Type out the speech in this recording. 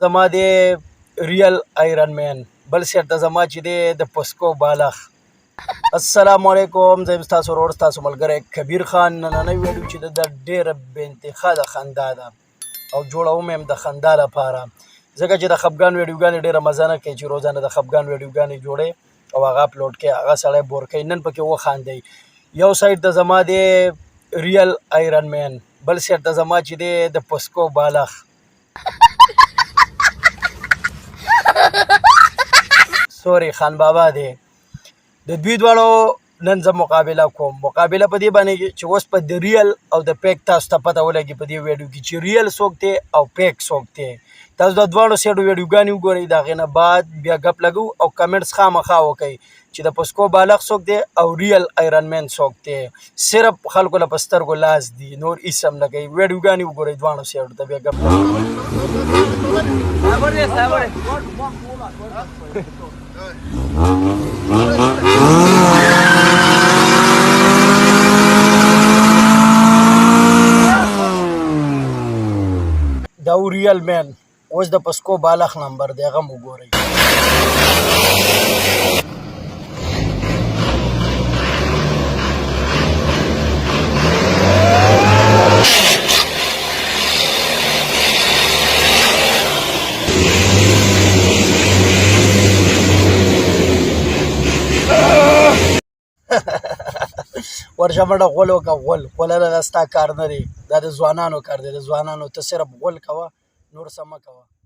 زما د ریل آیرن مین، بل سیټ ته زما چې دی د پسکو بالغ. السلام علیکم، زه یم ستاسو ورور ستاسو ملګری کبیر خان. نننۍ ویډیو چې ده د ډېره بېانتها د خندا ده او جوړوم یم د خندا لپاره، ځکه چې د خفګان ویډیوګانې ډېره مزه نه کوي چې روزانه د خفګان ویډیوګانې جوړې او هغه اپلوډ کړې، هغه سړی بور کوي. نن پکې وخاندئ. یو سایډ ته زما دی ریل آیرن مین، بل سیټ ته زما چې دی د پسکو بالغ. سوري خان بابا دی. د دوی دواړو نن زه مقابله کوم. مقابله په دې باندې چې اوس په د ریل او د پیک تاسو ته پته ولګي په دې ویډیو کې چې ریل څوک دی او پیک څوک دی. تاسو د دواړو سیډو ویډیوګانې وګورئ، د هغې نه بعد بیا ګپ لګو او کمنټس خامخا وکئ چې د پسکو بالغ څوک دی او ریل آیرن مین څوک دی. صرف خلکو له په سترګو لاس دي، نور هېڅ هم نه کوي. ویډیوګانې وګورئ دواړو سیډو ته، بیا ګپ دا ریل مین اوس د پسکو بالغ نمبر دی، هغه هم وګورئ. ورشه منډه غول وکړه، غول غوله دا ستا کار نه دی، دا د ځوانانو کار دی. د ځوانانو ته صرف غول کوه، نور څه مه کوه.